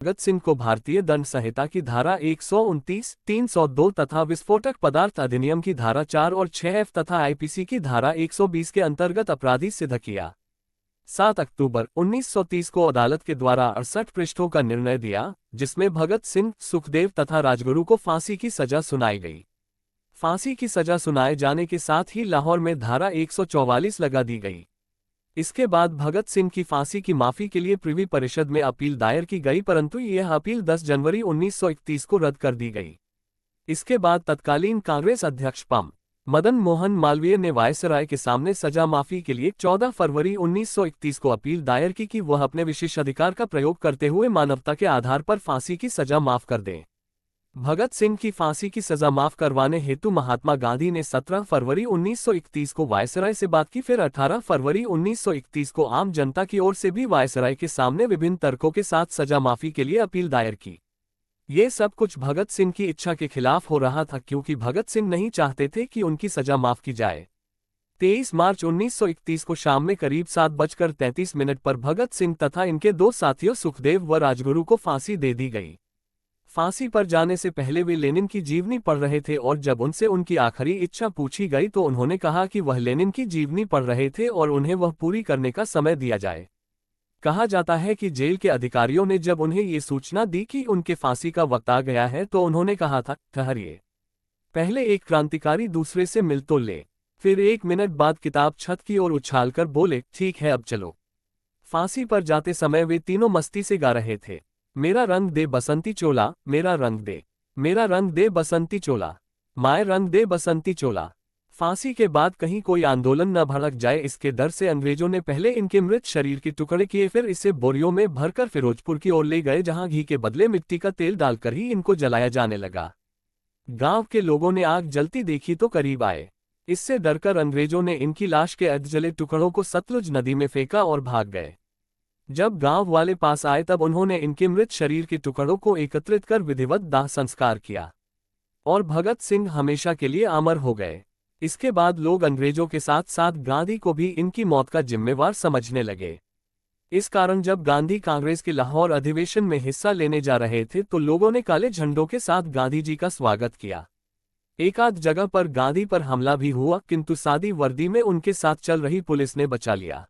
भगत सिंह को भारतीय दंड संहिता की धारा 129, 302 तथा विस्फोटक पदार्थ अधिनियम की धारा 4 और 6F तथा आईपीसी की धारा 120 के अंतर्गत अपराधी सिद्ध किया। 7 अक्टूबर 1930 को अदालत के द्वारा 68 पृष्ठों का निर्णय दिया, जिसमें भगत सिंह, सुखदेव तथा राजगुरु को फांसी की सजा सुनाई गई। फांसी की सजा सुनाए जाने के साथ ही लाहौर में धारा 144 लगा दी गई। इसके बाद भगत सिंह की फांसी की माफी के लिए प्रिवी परिषद में अपील दायर की गई, परंतु यह अपील 10 जनवरी 1931 को रद्द कर दी गई। इसके बाद तत्कालीन कांग्रेस अध्यक्ष पं. मदन मोहन मालवीय ने वायसराय के सामने सजा माफी के लिए 14 फरवरी 1931 को अपील दायर की कि वह अपने विशेषाधिकार का प्रयोग करते हुए मानवता के आधार पर फांसी की सजा माफ कर दें। भगत सिंह की फांसी की सजा माफ करवाने हेतु महात्मा गांधी ने 17 फरवरी 1931 को वायसराय से बात की, फिर 18 फरवरी 1931 को आम जनता की ओर से भी वायसराय के सामने विभिन्न तर्कों के साथ सजा माफी के लिए अपील दायर की। ये सब कुछ भगत सिंह की इच्छा के खिलाफ हो रहा था, क्योंकि भगत सिंह नहीं चाहते थे कि उनकी सजा माफ की जाए। 23 मार्च 1931 को शाम में करीब 7:33 पर भगत सिंह तथा इनके दो साथियों सुखदेव व राजगुरु को फांसी दे दी गई। फांसी पर जाने से पहले वे लेनिन की जीवनी पढ़ रहे थे और जब उनसे उनकी आखिरी इच्छा पूछी गई तो उन्होंने कहा कि वह लेनिन की जीवनी पढ़ रहे थे और उन्हें वह पूरी करने का समय दिया जाए। कहा जाता है कि जेल के अधिकारियों ने जब उन्हें ये सूचना दी कि उनके फांसी का वक्त आ गया है तो उन्होंने कहा था, ठहरिए, पहले एक क्रांतिकारी दूसरे से मिल तो ले। फिर 1 मिनट बाद किताब छत की ओर उछालकर बोले, ठीक है अब चलो। फांसी पर जाते समय वे तीनों मस्ती से गा रहे थे, मेरा रंग दे बसंती चोला, मेरा रंग दे, मेरा रंग दे बसंती चोला, माए रंग दे बसंती चोला। फांसी के बाद कहीं कोई आंदोलन न भड़क जाए, इसके डर से अंग्रेजों ने पहले इनके मृत शरीर के टुकड़े किए, फिर इसे बोरियों में भरकर फिरोजपुर की ओर ले गए, जहां घी के बदले मिट्टी का तेल डालकर ही इनको जलाया जाने लगा। गांव के लोगों ने आग जलती देखी तो करीब आए। इससे डरकर अंग्रेजों ने इनकी लाश के अर्धजले टुकड़ों को सतलुज नदी में फेंका और भाग गए। जब गांव वाले पास आए तब उन्होंने इनके मृत शरीर के टुकड़ों को एकत्रित कर विधिवत दाह संस्कार किया और भगत सिंह हमेशा के लिए अमर हो गए। इसके बाद लोग अंग्रेजों के साथ साथ गांधी को भी इनकी मौत का जिम्मेवार समझने लगे। इस कारण जब गांधी कांग्रेस के लाहौर अधिवेशन में हिस्सा लेने जा रहे थे तो लोगों ने काले झंडों के साथ गांधी जी का स्वागत किया। एकाध जगह पर गांधी पर हमला भी हुआ, किंतु सादी वर्दी में उनके साथ चल रही पुलिस ने बचा लिया।